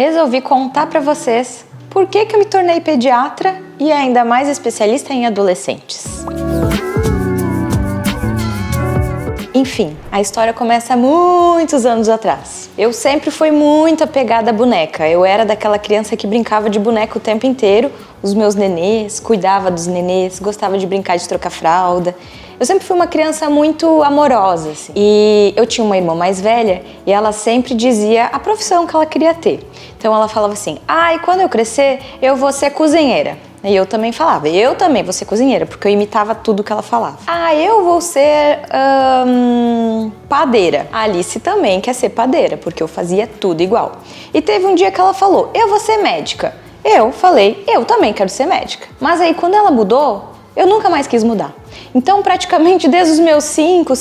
Resolvi contar para vocês por que eu me tornei pediatra e ainda mais especialista em adolescentes. Enfim, a história começa há muitos anos atrás. Eu sempre fui muito apegada à boneca. Eu era daquela criança que brincava de boneca o tempo inteiro, os meus nenês, cuidava dos nenês, gostava de brincar de trocar fralda. Eu sempre fui uma criança muito amorosa, assim. E eu tinha uma irmã mais velha e ela sempre dizia a profissão que ela queria ter. Então ela falava assim, e quando eu crescer eu vou ser cozinheira. E eu também falava, eu também vou ser cozinheira, porque eu imitava tudo que ela falava. Eu vou ser padeira. A Alice também quer ser padeira, porque eu fazia tudo igual. E teve um dia que ela falou, eu vou ser médica. Eu falei, eu também quero ser médica. Mas aí quando ela mudou, eu nunca mais quis mudar. Então, praticamente desde os meus 5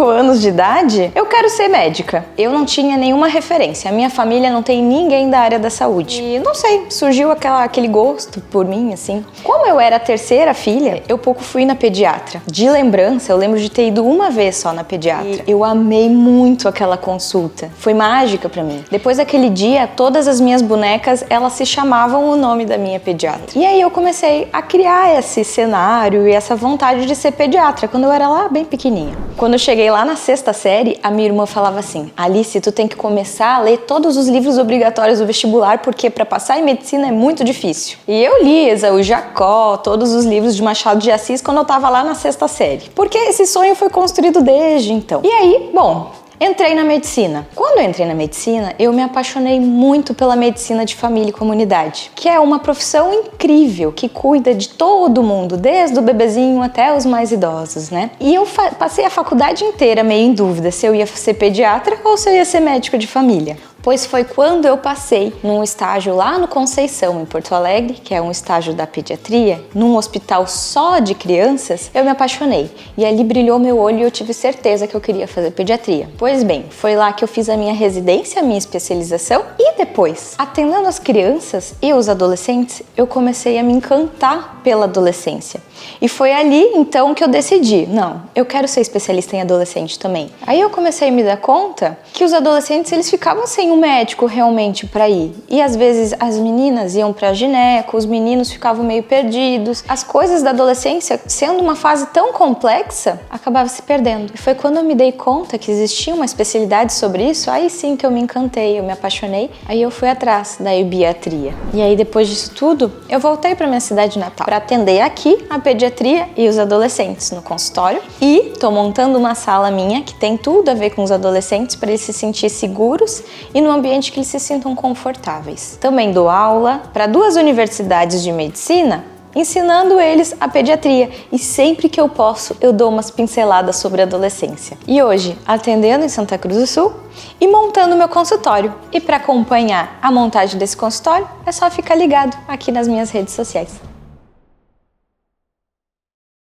anos de idade, eu quero ser médica. Eu não tinha nenhuma referência. A minha família não tem ninguém da área da saúde. E não sei, surgiu aquele gosto por mim, assim. Como eu era a terceira filha, eu pouco fui na pediatra. De lembrança, eu lembro de ter ido uma vez só na pediatra. E eu amei muito aquela consulta. Foi mágica pra mim. Depois daquele dia, todas as minhas bonecas, elas se chamavam o nome da minha pediatra. E aí eu comecei a criar esse cenário e essa vontade de ser pediatra, quando eu era lá bem pequenininha. Quando eu cheguei lá na 6ª série, a minha irmã falava assim, Alice, tu tem que começar a ler todos os livros obrigatórios do vestibular, porque para passar em medicina é muito difícil. E eu li Esaú Jacó, todos os livros de Machado de Assis quando eu tava lá na 6ª série, porque esse sonho foi construído desde então. E aí, bom, entrei na medicina. Quando eu entrei na medicina, eu me apaixonei muito pela medicina de família e comunidade, que é uma profissão incrível, que cuida de todo mundo, desde o bebezinho até os mais idosos, né? E eu passei a faculdade inteira meio em dúvida se eu ia ser pediatra ou se eu ia ser médico de família. Pois foi quando eu passei num estágio lá no Conceição, em Porto Alegre, que é um estágio da pediatria, num hospital só de crianças, eu me apaixonei. E ali brilhou meu olho e eu tive certeza que eu queria fazer pediatria. Pois bem, foi lá que eu fiz a minha residência, a minha especialização, e depois, atendendo as crianças e os adolescentes, eu comecei a me encantar pela adolescência. E foi ali, então, que eu decidi, não, eu quero ser especialista em adolescente também. Aí eu comecei a me dar conta que os adolescentes, eles ficavam sem um médico realmente para ir. E às vezes as meninas iam para gineco, os meninos ficavam meio perdidos. As coisas da adolescência, sendo uma fase tão complexa, acabava se perdendo. E foi quando eu me dei conta que existia uma especialidade sobre isso, aí sim que eu me encantei, eu me apaixonei. Aí eu fui atrás da ebiatria. E aí depois disso tudo, eu voltei para minha cidade natal para atender aqui a pediatria e os adolescentes no consultório. E tô montando uma sala minha que tem tudo a ver com os adolescentes para eles se sentirem seguros e num ambiente que eles se sintam confortáveis. Também dou aula para 2 universidades de medicina, ensinando eles a pediatria. E sempre que eu posso, eu dou umas pinceladas sobre a adolescência. E hoje, atendendo em Santa Cruz do Sul e montando meu consultório. E para acompanhar a montagem desse consultório, é só ficar ligado aqui nas minhas redes sociais.